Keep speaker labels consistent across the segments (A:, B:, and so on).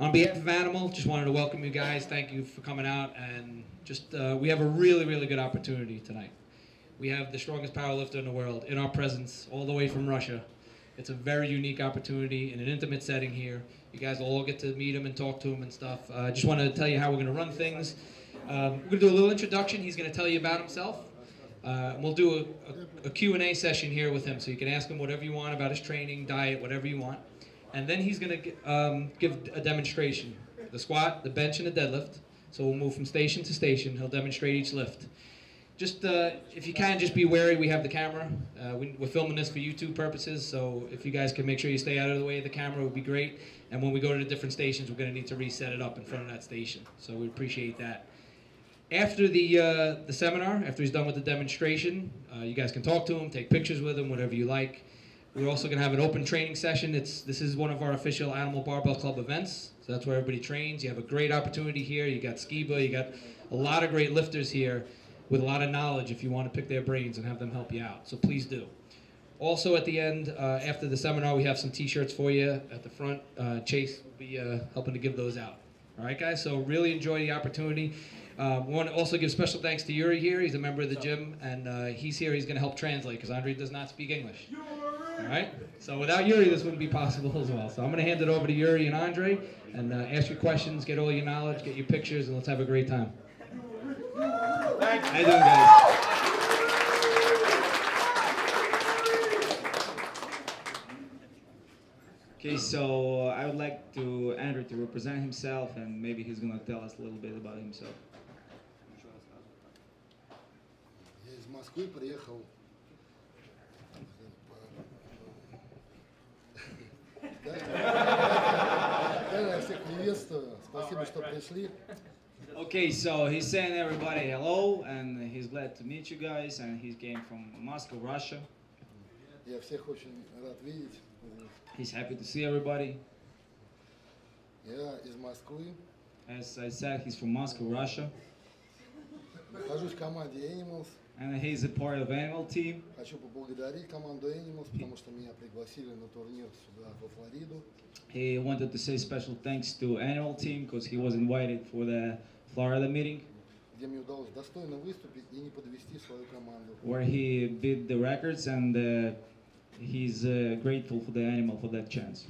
A: On behalf of Animal, just wanted to welcome you guys. Thank you for coming out, and just we have a really, really good opportunity tonight. We have the strongest powerlifter in the world in our presence, all the way from Russia. It's a very unique opportunity in an intimate setting here. You guys will all get to meet him and talk to him and stuff. Just want to tell you how we're going to run things. We're going to do a little introduction. He's going to tell you about himself. We'll do a Q&A session here with him, so you can ask him whatever you want about his training, diet, whatever you want. And then he's going to give a demonstration, the squat, the bench, and the deadlift. So we'll move from station to station. He'll demonstrate each lift. Just, if you can, just be wary, we have the camera. We're filming this for YouTube purposes, so if you guys can make sure you stay out of the way of the camera, it would be great. And when we go to the different stations, we're going to need to reset it up in front of that station. So we appreciate that. After the seminar, after he's done with the demonstration, you guys can talk to him, take pictures with him, whatever you like. We're also going to have an open training session. This is one of our official Animal Barbell Club events, so that's where everybody trains. You have a great opportunity here. You got Skiba, you got a lot of great lifters here with a lot of knowledge if you want to pick their brains and have them help you out. So please do. Also at the end, after the seminar, we have some t-shirts for you at the front. Chase will be helping to give those out. All right, guys? So really enjoy the opportunity. We want to also give special thanks to Yuri here. He's a member of the gym, and he's here. He's going to help translate because Andre does not speak English. All right? So without Yuri, this wouldn't be possible as well. So I'm going to hand it over to Yuri and Andre and ask your questions, get all your knowledge, get your pictures, and let's have a great time.
B: Thanks.
A: How you doing, guys?
B: Okay, so I would like to Andrew to represent himself, and maybe he's gonna tell us a little bit about himself.
C: Я из Москвы приехал. Я всех приветствую. Спасибо, что пришли.
B: Okay, so he's saying everybody hello, and he's glad to meet you guys, and he came from Moscow, Russia.
C: Я всех очень рад видеть.
B: He's happy to see everybody.
C: Я из Москвы.
B: As I said, he's from Moscow, Russia.
C: Нахожусь в команде Animals.
B: And he's a part of Animal Team.
C: Хочу поблагодарить команду Animals, потому что меня пригласили на турнир сюда, во Флориду.
B: He wanted to say special thanks to Animal Team because he was invited for the Florida meeting,
C: Где мне удалось достойно выступить и не подвести свою команду.
B: where he beat the records, and he's grateful for the Animal for that chance.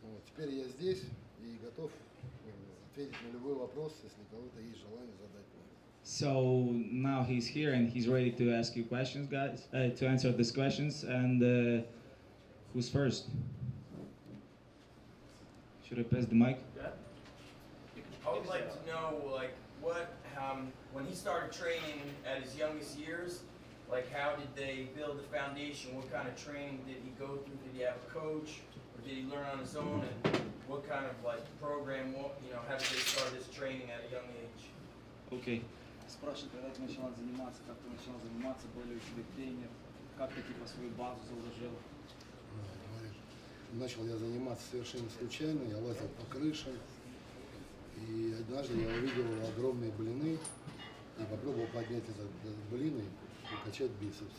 C: Вот, теперь я здесь и готов ответить на любой вопрос, если у кого-то есть желание задать мне.
B: So now he's here and he's ready to ask you questions, guys, to answer these questions. And who's first? Should I pass the mic?
D: Yeah. I would like to know, like, when he started training at his youngest years, like, how did they build the foundation? What kind of training did he go through? Did he have a coach, or did he learn on his own? And what kind of like program? How did they start his training at a young age?
B: Okay.
E: Спрашивает, когда ты начала заниматься, как ты начала заниматься, был ли у тебя тренер, как ты типа свою базу заложил?
C: Начал я заниматься совершенно случайно, я лазил по крышам, и однажды я увидел огромные блины, и попробовал поднять этот блин и качать бицепс.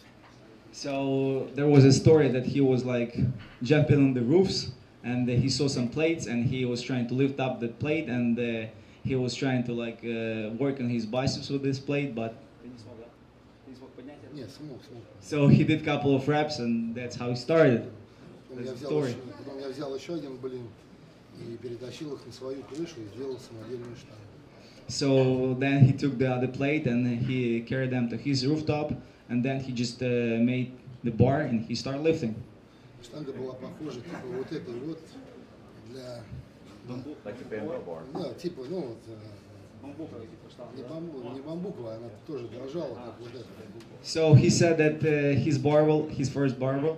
B: So there was a story that he was like jumping on the roofs, and he saw some plates, and he was trying to lift up the plate, and he was trying to like work on his biceps with this plate, but
E: Ты не смог, да? Ты не смог поднять это?
C: Нет, смог.
B: so he did a couple of reps, and that's how he started.
C: Потом я взял еще один блин и перетащил их на свою крышу и сделал самодельную штангу.
B: So then he took the other plate and he carried them to his rooftop, and then he just made the bar and he started lifting.
C: Штанга была похожа типа вот этой вот для...
F: Like a bamboo bar.
C: Да, типа,
E: Бамбуковая типа штанга, да?
C: не бамбуковая, она тоже дрожала, как вот эта.
B: So he said that his first barbell,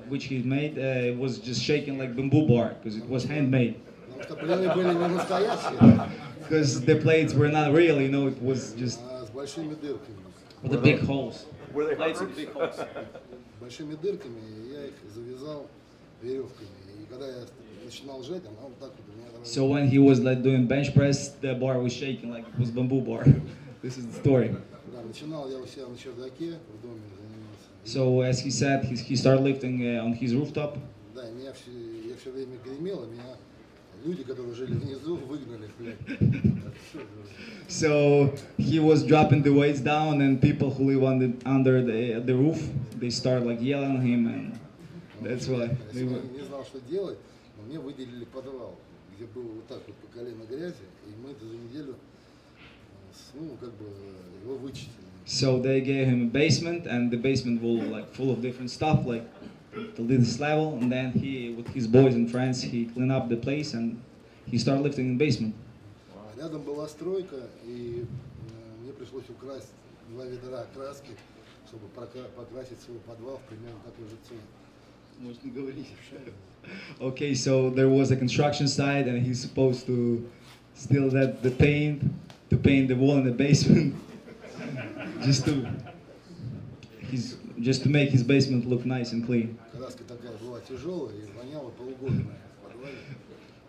B: which he made, was just shaking like bamboo bar because it was handmade.
C: Потому что блины были не настоящие,
B: Because the plates were not real, it was just
C: а с большими дырками.
B: with the big holes.
F: Were they
E: Plates
F: hoppers?
E: with big holes.
C: С большими дырками, и я их завязал веревками. И когда я начинал жать, она вот так вот у меня дрожала.
B: So when he was like doing bench press, the bar was shaking like it was bamboo bar. This is the story.
C: Да, начинал я у себя на чердаке в доме заниматься.
B: So as he said, he started lifting on his rooftop.
C: Да, я все время гремел, и меня Люди, которые жили внизу, выгнали, блядь.
B: So he was dropping the weights down, and people who live under the roof, they start like yelling at him, and that's why.
C: Я не знал, что делать, но мне выделили подвал, где было вот так вот по колено грязи, и мы это за неделю, ну, как бы его вычистили.
B: So they gave him a basement, and the basement was like full of different stuff, like to this level, and then he, with his boys and friends, he cleaned up the place and he started lifting in the basement.
C: Рядом была стройка, и мне пришлось украсть 2 ведра краски, чтобы покрасить свой подвал в примерно такой же цвет.
B: Можно говорить. Okay, so there was a construction site, and he's supposed to steal the paint to paint the wall in the basement, just to make his basement look nice and clean.
C: Краска такая была тяжелая и воняла полгода в подвале.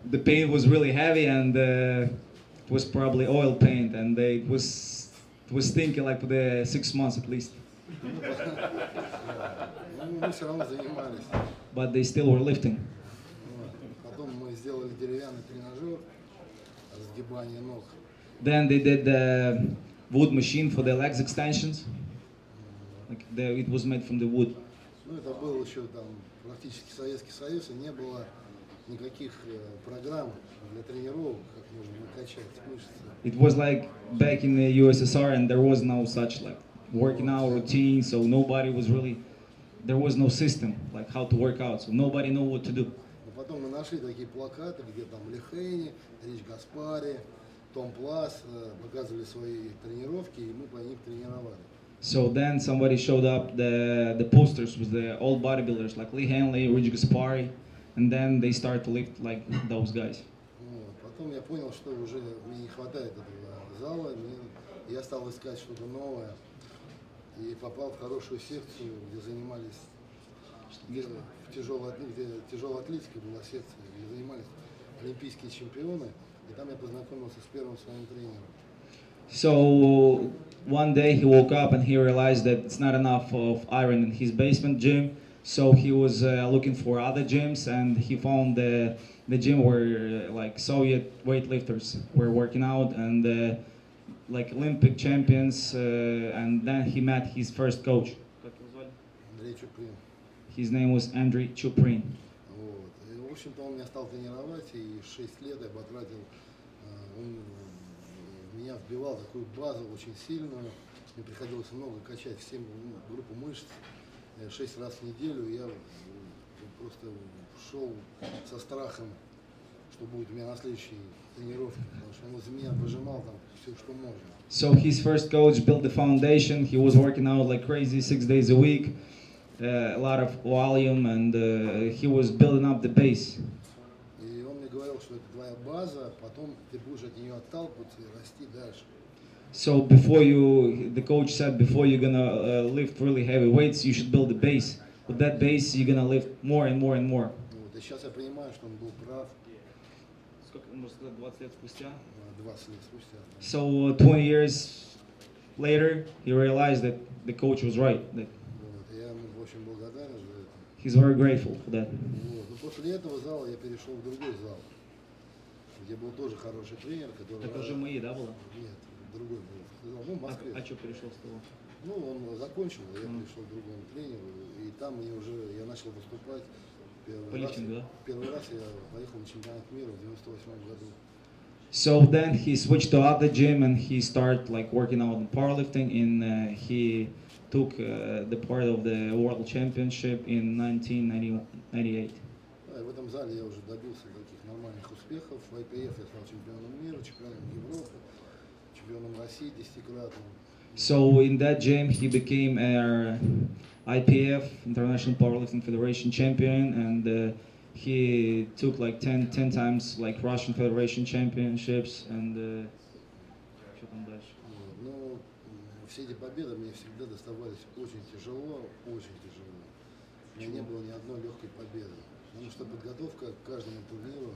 B: The paint was really heavy, and it was probably oil paint, and it was stinking like for the 6 months at least.
C: Мы все равно занимались.
B: But they still were lifting.
C: Потом мы сделали деревянный тренажер, разгибание ног.
B: Then they did the wood machine for the legs extensions. Like it was made from the wood.
C: Ну, это был еще там практически Советский Союз, и не было никаких программ для тренировок, как можно накачать мышцы.
B: It was like back in the USSR, and there was no such like working out routine, so nobody was really, there was no system like how to work out, so nobody knew what to do.
C: Но потом мы нашли такие плакаты, где там Лехейни, Рич Гаспари, Том Плас показывали свои тренировки, и мы по них тренировали.
B: So then somebody showed up the posters with the old bodybuilders like Lee Hanley, Rich Gaspari, and then they started to lift like those guys.
C: Потом я понял, что уже мне не хватает этого зала, я стал искать что-то новое и попал в хорошую секцию, где занимались в тяжелой атлетике была секция, где занимались олимпийские чемпионы, и там я познакомился с первым своим тренером.
B: So one day he woke up and he realized that it's not enough of iron in his basement gym. So he was looking for other gyms, and he found the gym where like Soviet weightlifters were working out, and like Olympic champions. And then he met his first coach.
C: Андрей Чуприн.
B: His name was Andrei Chuprin.
C: Вот. И, в общем-то, он меня стал тренировать, и 6 лет я потратил, он меня вбивал такую базу очень сильную, мне приходилось много качать, всем группу мышц, 6 раз в неделю, я просто шел со страхом, что будет у меня на следующей тренировке, потому что он из меня выжимал там все, что можно.
B: So his first coach built the foundation. He was working out like crazy 6 days a week, a lot of volume, and he was building up the base.
C: И он мне говорил, что это твоя база, потом ты будешь от нее отталкиваться и расти дальше.
B: So the coach said, before you're gonna lift really heavy weights, you should build the base. With that base, you're gonna lift more and more and more.
C: Вот. И сейчас я понимаю, что он был прав.
B: Сколько, можно сказать, 20 лет спустя?
C: 20 лет спустя.
B: So 20 years later, he realized that the coach was right. That
C: Вот. Я ему очень благодарен за это.
B: he's very grateful for that.
C: Вот. Но после этого зала я перешел в другой зал, где был тоже хороший тренер, который...
B: Это уже мои, да, было?
C: Нет, другой был. Ну, в Москве.
B: А что перешел с того?
C: Ну, он закончил, а я пришел к другому тренеру, и там я начал выступать. Первый раз я поехал на чемпионат мира в 98 году.
B: So then he switched to other gym, and he started like working out in powerlifting. He took the part of the world championship in 1998.
C: Да, и в этом зале я уже добился таких нормальных успехов. В IPF я стал чемпионом мира, чемпионом Европы, чемпионом России 10-кратным.
B: So in that gym, he became a IPF, International Powerlifting Federation champion, and he took like 10 times like Russian Federation championships, and что там дальше?
C: Но все эти победы мне всегда доставались очень тяжело, очень тяжело. У меня не было ни одной легкой победы, потому что подготовка к каждому турниру,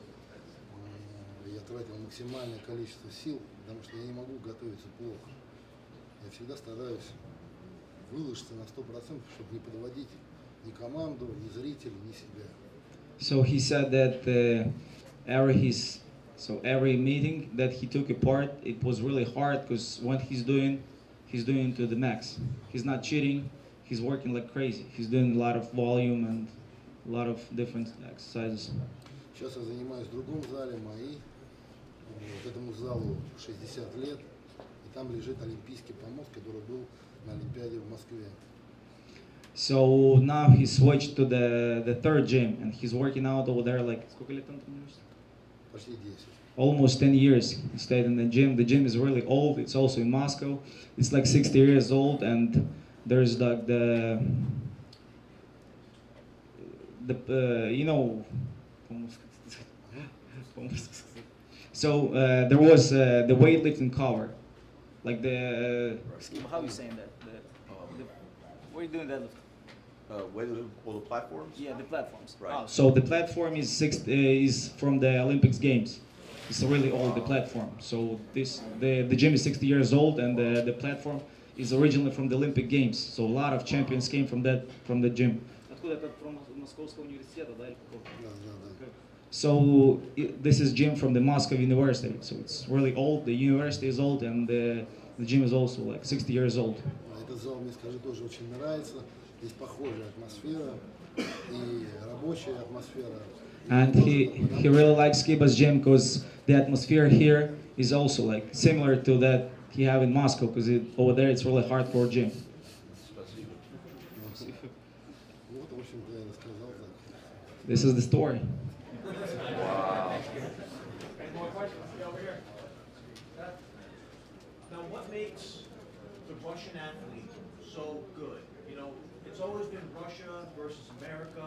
C: я тратил максимальное количество сил, потому что я не могу готовиться плохо. Я всегда стараюсь выложиться на 100%, чтобы не подводить ни команду, ни зрителей, ни себя.
B: So he said that every meeting that he took a part, it was really hard because what he's doing to the max. He's not cheating. He's working like crazy. He's doing a lot of volume and a lot of different exercises.
C: Сейчас я занимаюсь в другом зале, мои. Вот этому залу 60 лет, и там лежит олимпийский помост, который был на Олимпиаде в Москве.
B: So now he switched to the third gym and he's working out over there like сколько лет он тренируется?
C: Почти 10.
B: Almost 10 years he stayed in the gym. The gym is really old. It's also in Moscow. It's like 60 years old, and there's like the you know. So there was the weightlifting cover, like the.
E: How are you saying that? What are you doing that?
F: All the platforms?
E: Yeah, the platforms.
F: Right.
E: Oh,
B: So the platform is from the Olympics Games. It's really old, the platform. So the gym is 60 years old, and the platform is originally from the Olympic Games. So a lot of champions came from the gym.
E: Откуда это from Московского университета, да, или какого?
C: Да, да, да.
B: So this is gym from the Moscow University. So it's really old. The university is old, and the gym is also like 60 years old.
C: Этот зал, мне скажи, тоже очень нравится. Здесь похожая атмосфера и рабочая атмосфера.
B: And he really likes Skiba's gym because the atmosphere here is also like similar to that he have in Moscow, because over there it's really hardcore gym.
C: Вот, в общем-то, я рассказал так.
B: This is the story.
G: Any more questions? Yeah, over here. Now, what makes the Russian athlete so good? You know, it's always been Russia versus America.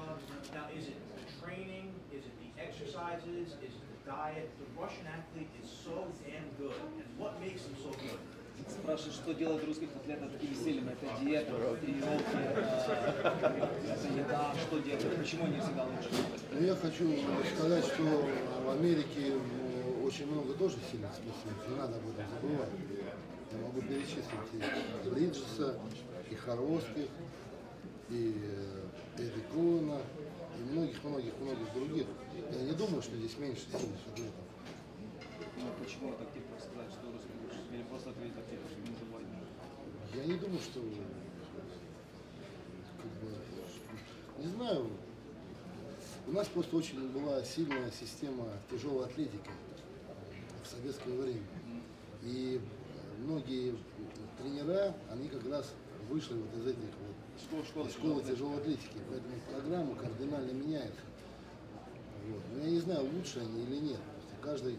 G: Now, is it the training? Is it the exercises? Is it the diet? The Russian athlete is so damn good. And what makes them so good?
E: Спрашивают, что делает русских атлетов такими сильными? Это диета, тренировки, это еда, что делает? Почему они всегда лучше?
C: Ну, я хочу сказать, что в Америке очень много тоже сильных спортсменов, не надо об этом забывать. Я могу перечислить и Бриджеса, и Харовских, и Эдди Коуна, и многих-многих других. Я не думаю, что здесь меньше сильных атлетов.
E: Ну, почему так типа сказать, что русские лучше? Или просто ответить так типа, что не забывать?
C: Я не думаю, что... Не знаю. У нас просто очень была сильная система тяжелой атлетики в советское время. И многие тренера, они как раз вышли вот из этих вот из школы тяжелой атлетики. Поэтому программа кардинально меняется. Вот. Но я не знаю, лучше они или нет. Каждый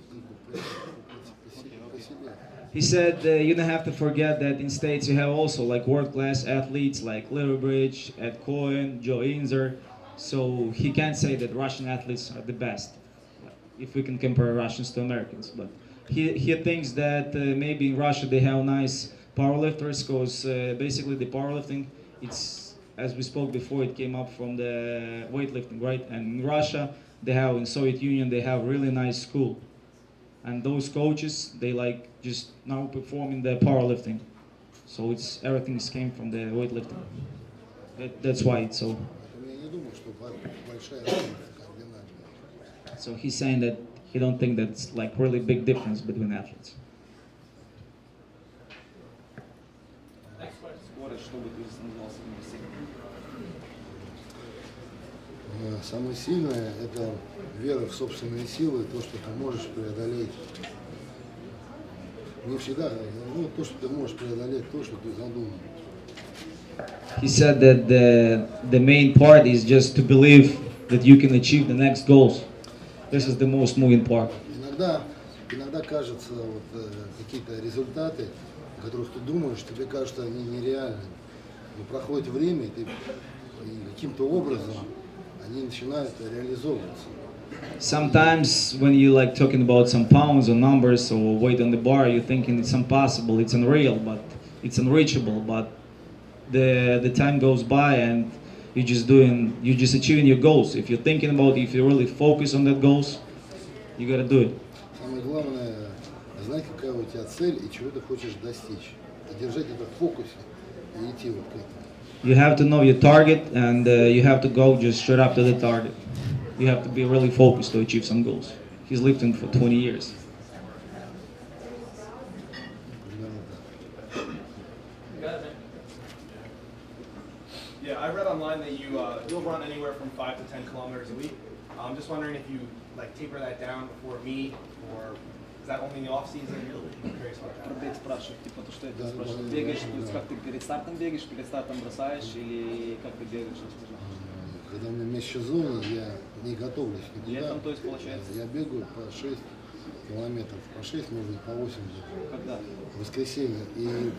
C: по себе.
B: He said you don't have to forget that in States you have also like world-class athletes like Littlebridge, Ed Cohen, Joe Inzer. So he can't say that Russian athletes are the best, if we can compare Russians to Americans. But he thinks that maybe in Russia they have nice powerlifters, because basically the powerlifting, it's, as we spoke before, it came up from the weightlifting, right? And in Russia, they have, in Soviet Union, they have really nice school. And those coaches, they like just now performing the powerlifting. So it's everything came from the weightlifting. That's why it's so. So he's saying that he don't think that's like really big difference between athletes.
C: Самое сильное – это вера в собственные силы, то, что ты можешь преодолеть. Не всегда, ну, то, что ты можешь преодолеть, то, что ты задумал.
B: He said that the main part is just to believe that you can achieve the next goals. This is the most moving part.
C: Иногда кажется, вот, какие-то результаты, о которых ты думаешь, тебе кажется, они нереальны. Но проходит время, и каким-то образом они начинают реализовываться.
B: Sometimes when you like talking about some pounds or numbers or weight on the bar, you're thinking it's impossible, it's unreal, but it's unreachable. But the time goes by and you're just achieving your goals. If you're thinking about it, if you really focus on that goals, you gotta do it.
C: Самое главное, знать, какая у тебя цель и чего ты хочешь достичь. И держать это в фокусе и идти вот к этому.
B: You have to know your target, and you have to go just straight up to the target. You have to be really focused to achieve some goals. he's lifting for 20 years.
H: Yeah, I read online that you'll run anywhere from 5 to 10 kilometers a week. I'm just wondering if you like taper that down before a meet, or is that only in the off season? I'm curious about that.
E: Андрея спрашивает, типа, то что это спрашивает, бегаешь, то есть как ты перед стартом бегаешь, перед стартом бросаешь, или как ты бегаешь, расскажи.
C: Когда у меня межсезонье, я не готовлюсь никуда.
E: Летом, то есть, получается?
C: Я бегаю по 6 километров, по 6, может быть, по 8
E: Когда?
C: в воскресенье. И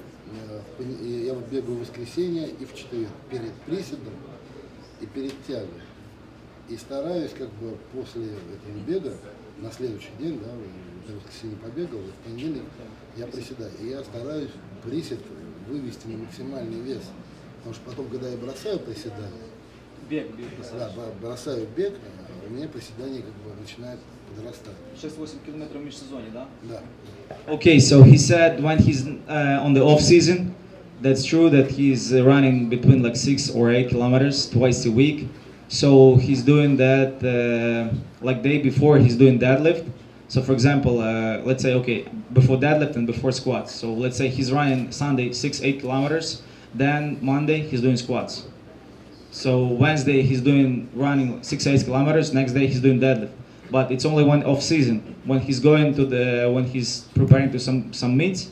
C: я вот бегаю в воскресенье и в четверг, перед приседом и перед тягой. И стараюсь как бы после этого бега, на следующий день, да, в воскресенье побегал, и в понедельник я приседаю. И я стараюсь присед вывести на максимальный вес. Потому что потом, когда я бросаю приседание,
E: Бег
C: да, бросаю бег, у меня приседание как бы начинает подрастать.
E: 6-8 километров в межсезонье, да?
C: Да.
B: Okay, so he said when he's on the off season, that's true that he's running between like 6 or 8 kilometers twice a week. So he's doing that like day before he's doing deadlift. So for example, let's say okay, before deadlift and before squats. So let's say he's running Sunday 6-8 kilometers, then Monday he's doing squats. So Wednesday he's doing running 6-8 kilometers, next day he's doing deadlift. But it's only one off season. When he's going to when he's preparing to some meets,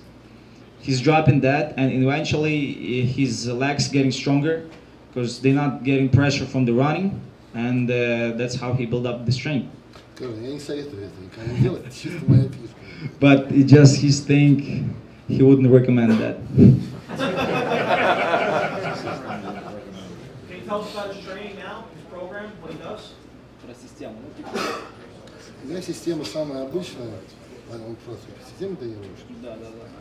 B: he's dropping that, and eventually his legs getting stronger because they're not getting pressure from the running, and that's how he build up the strength.
C: Я не советую это никому делать, это чисто моя фишка.
B: But it just his thing, he wouldn't recommend that.
G: Can you tell us about his training now, his program, what he does?
E: Про систему. Ну, типа,
C: У меня система самая обычная. Он просто система тренируешь.
E: да.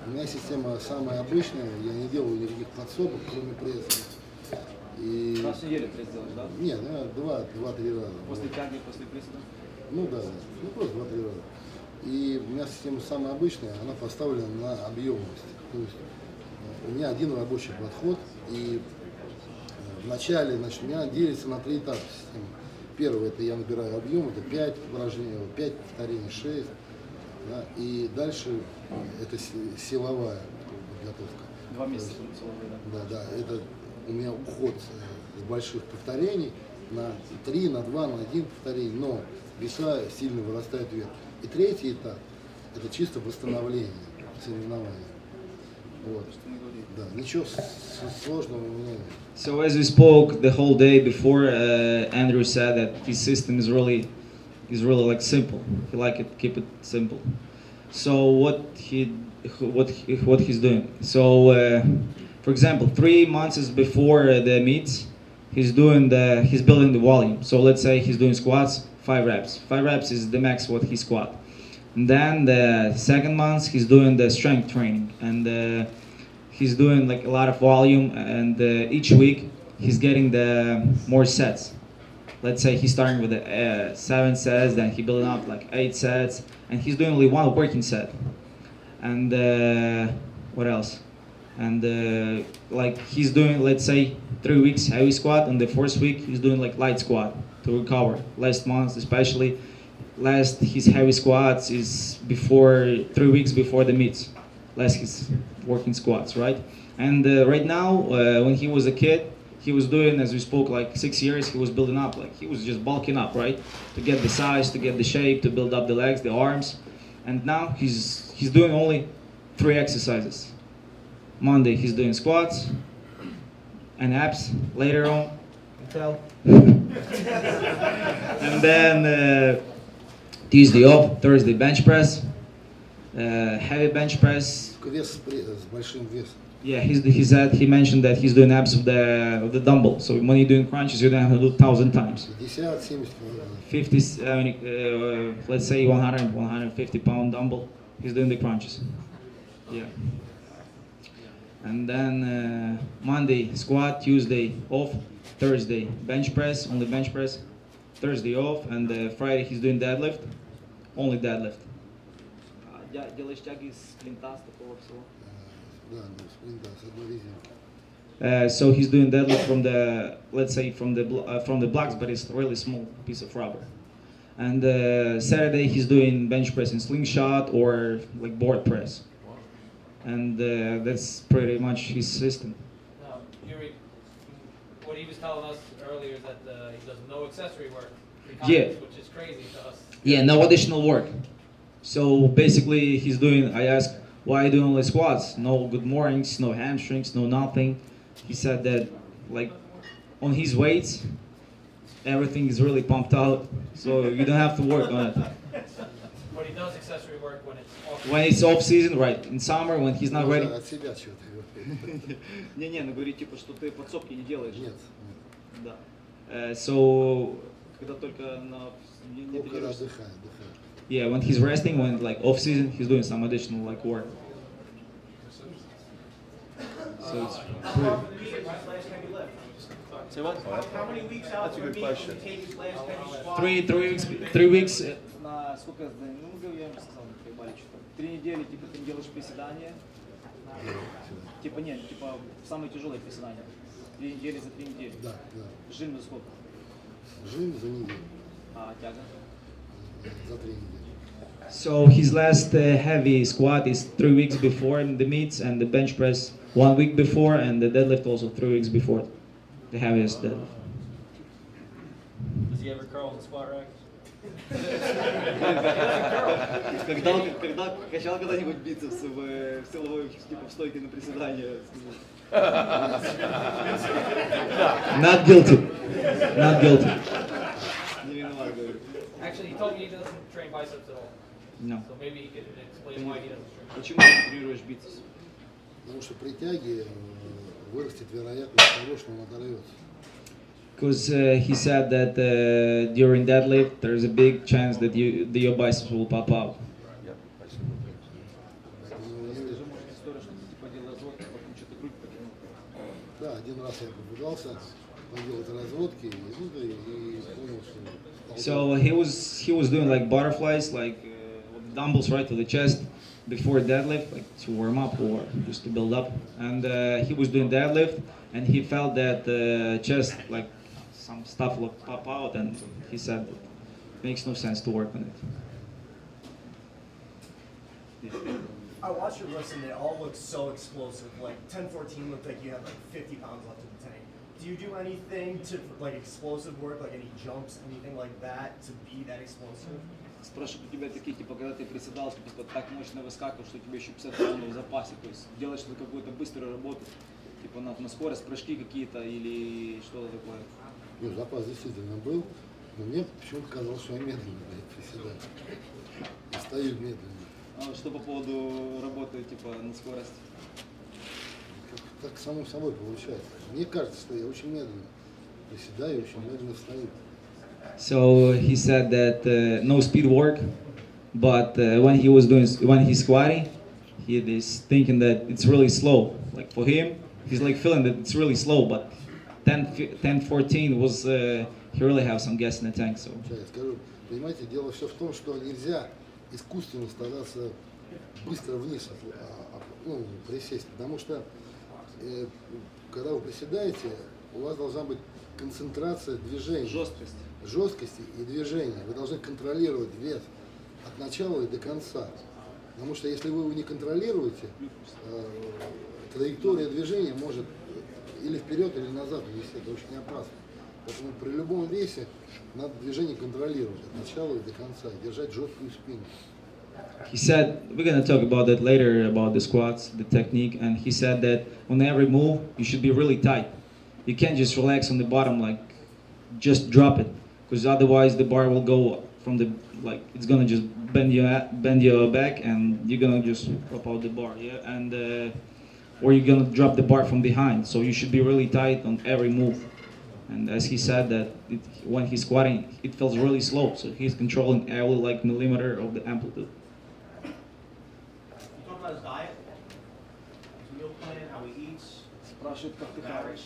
C: У меня система самая обычная, я не делаю никаких подсобок, кроме пресса. И...
E: Раз в неделю пресс делаешь, да?
C: Нет, два-три раза.
E: После тяги, после приседа?
C: Ну да, ну просто 2-3 раза. И у меня система самая обычная, она поставлена на объемность. То есть у меня один рабочий подход, и вначале, значит, у меня делится на 3 этапа система. Первый, это я набираю объем, это 5 упражнений, 5 повторений, 6. Да, и дальше это силовая подготовка.
E: 2 месяца силовые, да?
C: Да, это у меня уход с больших повторений на 3, на 2, на 1 повторение, но веса сильно вырастают вверх. И третий этап, это чисто восстановление соревнований. Вот. Да, ничего сложного у меня нет.
B: So as we spoke the whole day before, Andrew said that his system is really like simple. He like it, keep it simple. So what he's doing? So for example, 3 months before the meets, he's building the volume. So let's say he's doing squats, 5 reps. 5 reps is the max what he squat. And then the second month he's doing the strength training, and he's doing like a lot of volume, and each week he's getting the more sets. Let's say he's starting with the 7 sets, then he building up like 8 sets, and he's doing only 1 working set. And what else? And like he's doing, let's say, 3 weeks heavy squat, and the 4th week he's doing like light squat to recover. Last month especially, his heavy squats is 3 weeks before the meets. Last his working squats, right? And right now, when he was a kid, he was doing, as we spoke, like 6 years, he was building up, like he was just bulking up, right? To get the size, to get the shape, to build up the legs, the arms. And now he's doing only 3 exercises. Monday he's doing squats and abs. Later on, and then Tuesday off, Thursday bench press, heavy bench press.
C: Вес с большим весом.
B: Yeah, he mentioned that he's doing abs of the dumbbell. So when you're doing crunches, you don't have to do 1,000 times. 50, 70, let's say 100, 150 pound dumbbell. He's doing the crunches. Yeah. And then Monday squat, Tuesday off, Thursday bench press, only bench press, Thursday off, and Friday he's doing deadlift, only deadlift.
E: Делаешь тяги с плинта, с такого всего?
C: Да, с плинта, с одной резинки.
B: So he's doing deadlift from the, let's say from the blocks, but it's a really small piece of rubber. And Saturday he's doing bench press in slingshot or like board press. And that's pretty much his system.
A: Yuri, what he was telling us earlier is that he does no accessory work,
B: Yeah.
A: which is crazy to us.
B: Yeah, no additional work. So basically he's doing, I asked, why are you doing only squats? No good mornings, no hamstrings, no nothing. He said that like on his weights, everything is really pumped out, so you don't have to work on it.
A: But he does accessory work when it's off.
B: When it's off season, right, in summer, when he's not ready.
C: От себя что-то говорит.
E: Не-не, ну говорит, типа, что ты подсобки не делаешь.
C: Нет.
B: Да. So, когда только не
C: Только когда
B: тренируешься.
C: отдыхает.
B: Yeah, when he's resting, when like off season, he's doing some additional like work. So it's
G: How often do you take his last heavy lift?
F: Say what?
G: How many weeks out
F: That's a
G: from
F: good
G: a meet
F: question.
G: will you take his last heavy squat?
B: 3 weeks.
E: На сколько, ну, я им сказал, прибавить что-то. 3 недели, типа, ты делаешь приседания. Типа, нет, типа, самые тяжелые приседания. 3 недели за 3 недели.
C: Да, да.
E: Жим за сколько?
C: Жим за неделю.
E: А тяга?
C: За 3 недели.
B: So his last heavy squat is 3 weeks before the meets, and the bench press 1 week before, and the deadlift also 3 weeks before the heaviest deadlift.
I: Does he ever curl the squat rack?
E: Когда качал когда-нибудь бицепсы в силовой, типа, в стойке на приседания?
B: Not guilty. Not guilty.
E: Не виноват, говорю.
A: Actually, he told me he doesn't train biceps at all.
B: No.
A: So maybe he could explain why he doesn't train.
E: Почему ты тренируешь бицепс?
C: Потому что при тяге вырастет вероятность того, что он оторвется.
B: Because he said that during deadlift, there's a big chance that your biceps will pop out.
F: Yep, I see.
E: Расскажи, может, историю, что ты типа делал разводку, потом что-то грудь потянул.
C: Да, один раз я попытался поделать разводки и понял, что...
B: So he was doing like butterflies, like with dumbbells right to the chest before deadlift, like to warm up or just to build up. And he was doing deadlift, and he felt that chest like some stuff will pop out, and he said it makes no sense to work on it.
J: I watched your list and they all look so explosive. Like 10-14 looked like you had like 50 pounds left in the tank. Do you do anything to like explosive work, like any jumps, anything like that to be that explosive?
E: Спрашивают у тебя такие, типа, когда ты приседал, ты типа, так мощно выскакивал, что у тебя еще 50 паунов в запасе. То есть делаешь ли какую-то быструю работу, типа на скорость, прыжки какие-то или что-то такое?
C: Ну, запас действительно был, но мне почему-то казалось, что я медленно приседаю. И стою медленно.
E: А что по поводу работы, типа, на скорость?
C: Так само собой получается. Мне кажется, что я очень медленно приседаю и очень медленно встаю.
B: So he said that no speed work, but when he's squatting, he is thinking that it's really slow. Like for him, he's like feeling that it's really slow, but 10-14 was he really have some gas in the tank. So.
C: Я скажу, понимаете, дело все в том, что нельзя искусственно стараться быстро вниз присесть, потому что когда вы приседаете, у вас должна быть концентрация движения.
E: Жесткость.
C: Жесткости и движения. Вы должны контролировать вес от начала и до конца. Потому что если вы его не контролируете, траектория движения может или вперед, или назад увести. Это очень опасно. Поэтому при любом весе надо движение контролировать от начала и до конца, и держать жесткую спину.
B: He said, we're going to talk about that later, about the squats, the technique, and he said that on every move, you should be really tight. You can't just relax on the bottom, like, just drop it, because otherwise the bar will go from the, like, it's going to just bend your back, and you're going to just drop out the bar, yeah, and, or you're going to drop the bar from behind, so you should be really tight on every move. And as he said that when he's squatting, it feels really slow, so he's controlling every, like, millimeter of the amplitude.
G: His diet, his meal plan, how he eats.
E: Спрашивают, как ты хаваешь.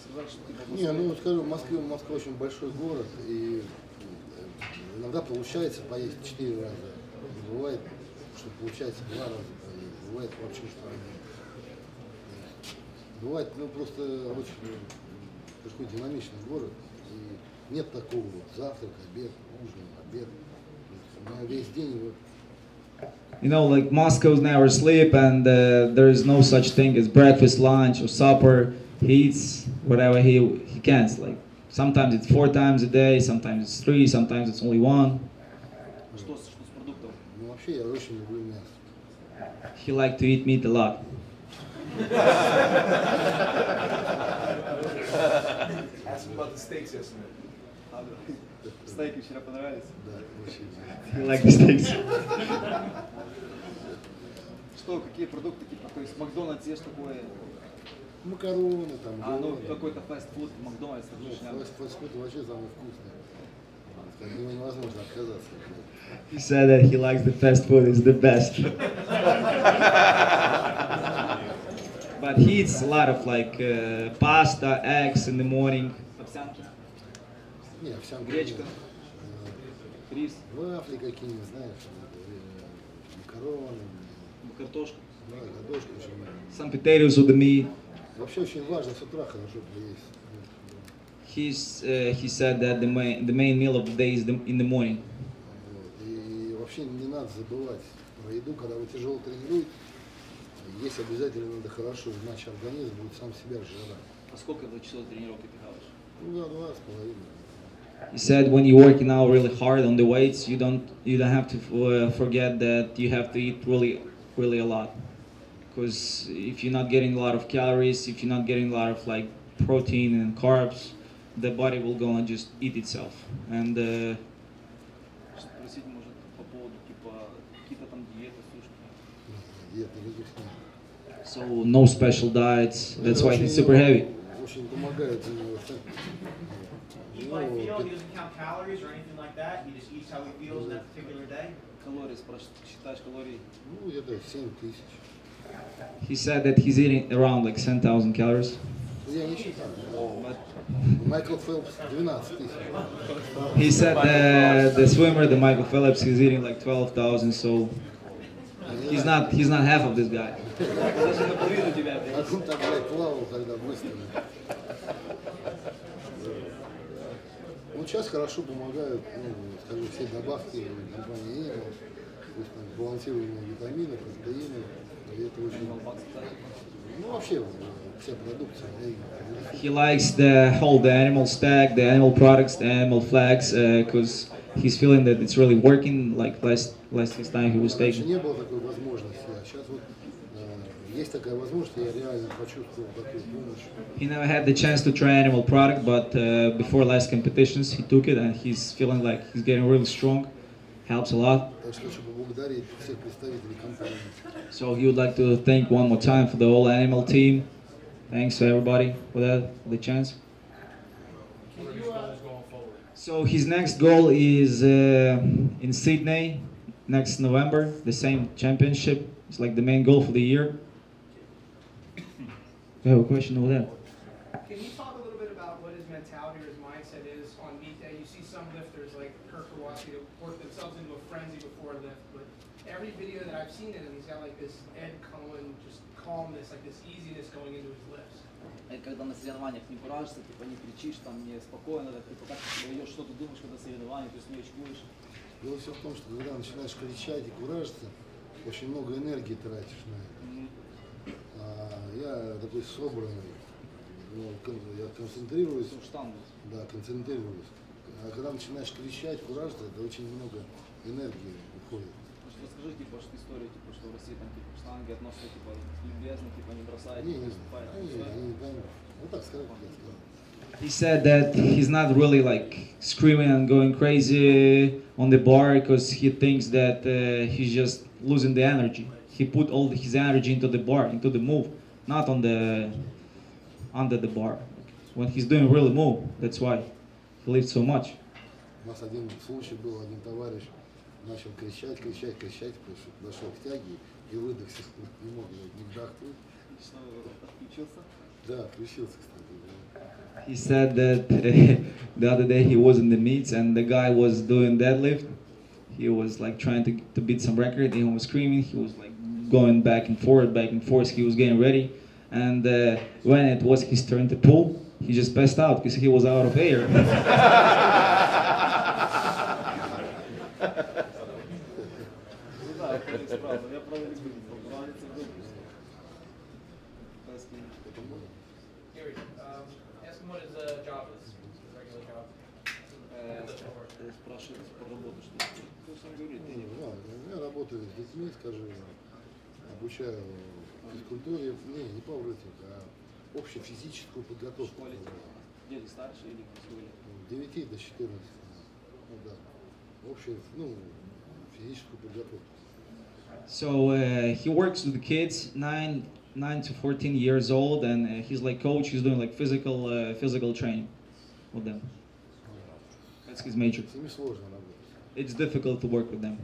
E: Сказал, что ты
C: Не, ну скажу, Москва очень большой город, и иногда получается поесть 4 раза. Бывает, что получается 2 раза поесть, бывает вообще что один. Бывает, ну просто очень такой динамичный город, и нет такого вот завтрак, обед, ужин, обед. У меня весь день вот.
B: You know, like Moscow's never sleep, and there is no such thing as breakfast, lunch, or supper. He eats whatever he can. Like sometimes it's 4 times a day, sometimes it's 3, sometimes it's only 1.
E: Что с продуктом?
C: Ну вообще я очень люблю мясо.
B: He liked to eat meat a lot.
H: Ask him about the steaks yesterday.
E: Стейки вчера понравились?
C: Да, очень.
B: He liked the steaks.
E: Что, какие продукты, типа, то есть Макдональдс ешь такое?
C: Макароны там.
E: Ну
C: грибы.
E: какой-то фастфуд, Макдональдс, так
C: Ну,
E: же
C: фастфуд вообще самый вкусный. От него невозможно отказаться.
B: He said that he likes the fast food, it's the best. But he eats a lot of like pasta, eggs in the morning.
E: Овсянки,
C: Не, овсянка.
E: гречка, рис,
C: Вафли какие-нибудь, знаешь, макароны,
E: картошка.
C: да, картошка очень много.
B: Some potatoes with the meat.
C: Вообще очень важно с утра хорошо поесть.
B: He said that the main meal of the day is in the morning.
C: Вот. И вообще не надо забывать про еду, когда вы тяжело тренируете. Есть обязательно надо хорошо, иначе организм будет сам себя сжирать.
E: А сколько за часов тренировки ты хаваешь?
C: Ну да, 2,5.
B: He said when you're working out really hard on the weights, you don't have to forget that you have to eat really a lot. Because if you're not getting a lot of calories, if you're not getting a lot of like protein and carbs, the body will go and just eat itself. And
E: Спросить может по поводу типа какие-то там диеты, слушай.
C: Диета никаких нет.
B: so no special diets. That's why he's super heavy.
C: Очень помогает.
G: Eat by feel, he doesn't count calories or anything like that, he just eats how he feels in that particular day.
E: Калории, считаешь калории?
C: Ну, где-то 7 тысяч.
B: He said that he's eating around like 10,000 calories.
C: Я не считаю.
B: But
C: Майкл Фелпс 12 тысяч.
B: he said the swimmer, the Michael Phelps, he's eating like 12,000. So he's not half of this guy.
E: Даже наполовину тебя.
C: А он так, блядь, плавал, когда быстро. Ну, сейчас хорошо помогают, ну, скажу, все добавки компании Animal, то есть там сбалансированные витамины, протеины, и это очень, ну, вообще вся продукция Animal.
B: He likes the animal stack, the animal products, the animal flags, because he's feeling that it's really working. Like last time he was
C: Раньше
B: taking.
C: не было такой возможности, а сейчас вот есть такая возможность, я реально почувствовал такую помощь.
B: He never had the chance to try animal product, but before last competitions he took it and he's feeling like he's getting really strong. Helps a lot.
C: Так что хочу поблагодарить всех представителей компании.
B: So he would like to thank one more time for the whole animal team. Thanks to everybody for the chance. So his next goal is in Sydney next November, the same championship. It's like the main goal for the year. We have a question over there.
I: Can you talk a little bit about what his mentality or his mindset is on meet day? You see some lifters like Kirk Kowalski that work themselves into a frenzy before a lift, but every video that I've seen of him, he's got like this Ed Cohen, just calmness, like this easiness going into his lifts.
E: Когда на соревнованиях не куражишься, типа не кричишь, там не спокойно, так, типа как ты идешь, что ты думаешь, когда соревнования, то есть не очкуешь.
C: Дело все в том, что когда начинаешь кричать и куражиться, очень много энергии тратишь на это. Я такой собранный, ну, я концентрируюсь.
E: Штангу.
C: Да, концентрируюсь. А когда начинаешь кричать, куражиться, это очень много энергии уходит.
E: Расскажи, типа, что историю, типа, что в России там типа штанги относятся, типа, любезно, типа, не бросают,
C: Не,
E: не
C: не,
E: выступают.
C: ну так сказать, я сказал.
B: He said that he's not really like screaming and going crazy on the bar because he thinks that he's just losing the energy. He put all his energy into the bar, into the move, not on the under the bar. When he's doing really move, that's why he lifts so much.
C: У нас один случай был, один товарищ начал кричать, дошел к тяге и выдохся, не мог не вдохнуть.
E: Что, отключился?
C: Да, отключился, кстати.
B: He said that the other day he was in the meets and the guy was doing deadlift. He was like trying to beat some record. He was screaming. He was like going back and forth. He was getting ready. And when it was his turn to pull, he just passed out because he was out of air.
A: Gary, ask him what his job is, his regular job.
E: Спрашивает про работу, что он говорит, ты не
C: Я работаю с детьми, скажи, обучаю физкультуре, не пауэрлифтинг, а общефизическую
E: в
C: подготовку.
E: школе. Дети старше или
C: С 9 до 14. Ну да. Общую, физическую подготовку.
B: So he works with the kids 9 to 14 years old, and he's like coach. He's doing like physical training with them. That's his major.
C: С ними сложно работать.
B: It's difficult to work with them.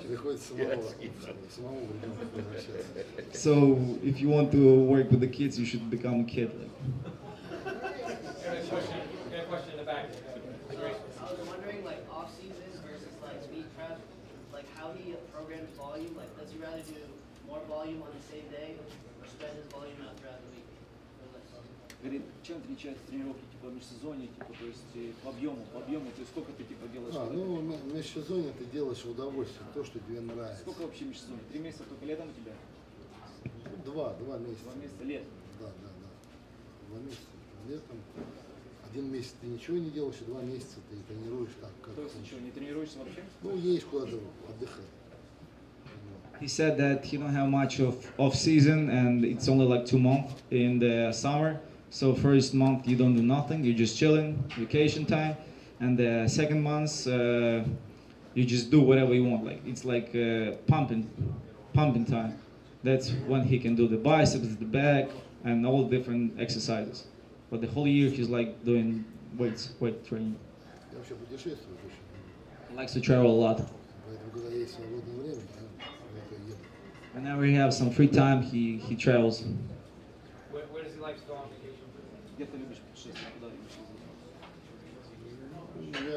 C: Приходится самому в ребенка превращаться.
B: So if you want to work with the kids, you should become a kid. Like.
A: Got a question in the back.
K: I was wondering, like, off-season versus, like, speed prep, like, how he programs volume. Like, does he rather do more volume on the same day or spread his volume out throughout the week?
E: Говорит, чем отличается тренировки типа в межсезонье, типа, то есть по объему, то есть сколько ты типа делаешь?
C: В межсезонье ты делаешь в удовольствие, то, что тебе нравится.
E: Сколько вообще межсезонье? 3 месяца только летом у тебя?
C: Два месяца.
E: 2 месяца лет.
C: Да. 2 месяца летом. 1 месяц ты ничего не делаешь, и 2 месяца ты тренируешь так, как
E: То есть ничего, не тренируешься вообще?
C: едешь куда-то отдыхать.
B: He said that he don't have much of off season, and it's only like 2 months in the summer. So first month you don't do nothing, you're just chilling, vacation time, and the second month you just do whatever you want. Like it's like pumping time. That's when he can do the biceps, the back, and all different exercises. But the whole year he's like doing weight training.
C: Я вообще путешествую очень.
B: He likes to travel a lot.
C: Поэтому, когда есть свободное время, я куда-то еду.
B: Whenever he has some free time, he travels.
A: Where does he like to go on vacation?
E: Где ты любишь путешествовать? Куда любишь ездить?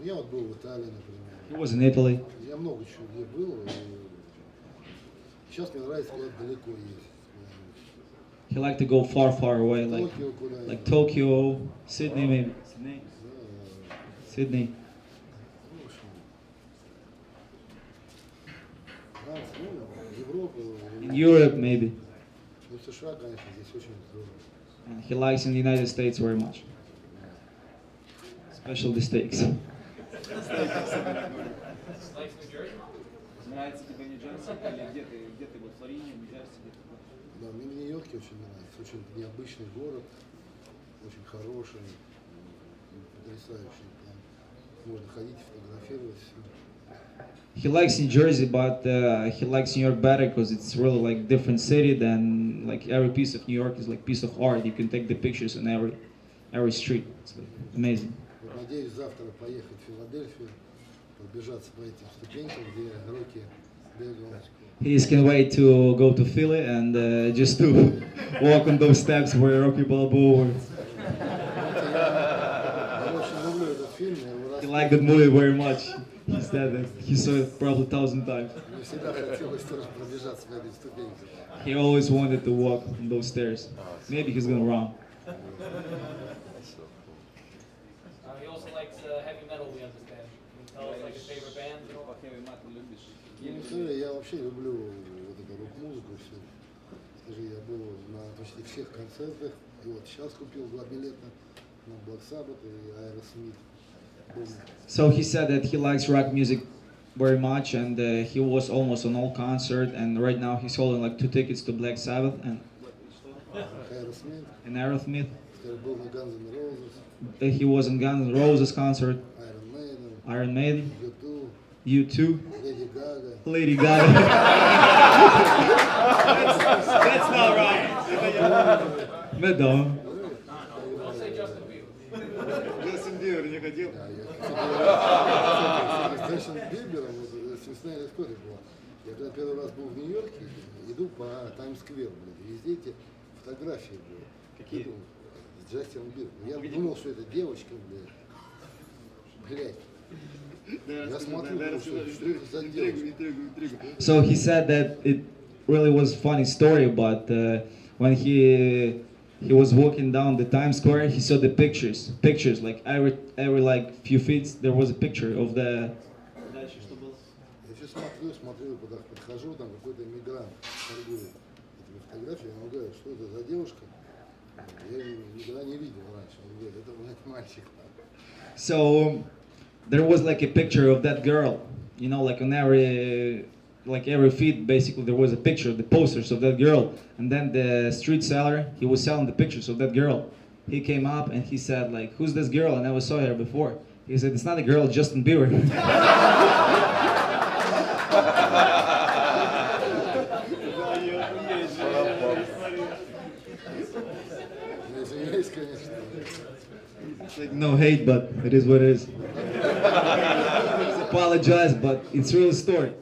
C: Я вот был в Италии, например.
B: He was in Italy.
C: Я много чего где был. Сейчас мне нравится куда-то далеко ездить.
B: He liked to go far away, like Tokyo, Sydney maybe. Sydney. In Europe maybe.
C: Ну, в США, конечно, здесь очень здорово.
B: And he likes in the United States very much. Especially the steaks.
A: Likes New Jersey?
E: Нравится тебе Нью-Джерси или где ты в Флориде, Нью-Джерси, где ты?
C: Да, мне в Нью-Йорке очень нравится. Очень необычный город, очень хороший, потрясающий. Там можно ходить, фотографировать.
B: He likes New Jersey, but he likes New York better because it's really like different city than like every piece of New York is like piece of art. You can take the pictures on every street. It's like amazing.
C: Надеюсь завтра поехать в Филадельфию, пробежаться по этим ступенькам, где Рокки бегал.
B: He just can't wait to go to Philly and just to walk on those steps where Rocky Balboa was. He liked that movie very much. He said that he saw it probably 1,000 times. He always wanted to walk on those stairs. Maybe he's gonna run.
A: He also likes heavy metal, we understand. Can you tell us like his favorite band?
E: Heavy metal любишь?
C: Я вообще люблю вот эту рок-музыку всю. Скажи, я был на почти всех концертах. И вот сейчас купил 2 билета на Black Sabbath и Aerosmith.
B: So he said that he likes rock music very much, and he was almost on all concert. And right now he's holding like 2 tickets to Black Sabbath and Aerosmith.
C: Был на Guns N' Roses.
B: He was in Guns N' Roses concert. Iron Maiden. U2. Lady Gaga. That's not right. Madonna.
A: Don't say Justin Bieber.
B: Justin Bieber не хотел.
C: С Джастином Бибером смешная история была. Я когда первый раз был в Нью-Йорке, иду по Таймс-скверу, и везде эти фотографии были.
B: Какие?
C: С Джастином Бибером. Я думал, что это девочка, блядь. Я смотрю, что это за девочка.
B: So he said that really was funny story, but when he was walking down the Times Square, he saw the pictures, like every like few feet there was a picture of the.
C: Я все смотрю, куда подхожу, там какой-то иммигрант торгует этими фотографиями, он говорит, что это за девушка? Я ее никогда не видел раньше. Он говорит, это, блядь, мальчик.
B: So there was like a picture of that girl, you know, like on every feed basically there was a picture, the posters of that girl, and then the street seller, he was selling the pictures of that girl. He came up and he said like, who's this girl? I never saw her before. He said, it's not a girl, Justin Bieber. It's like no hate, but it is what it is. Apologize, but it's real story.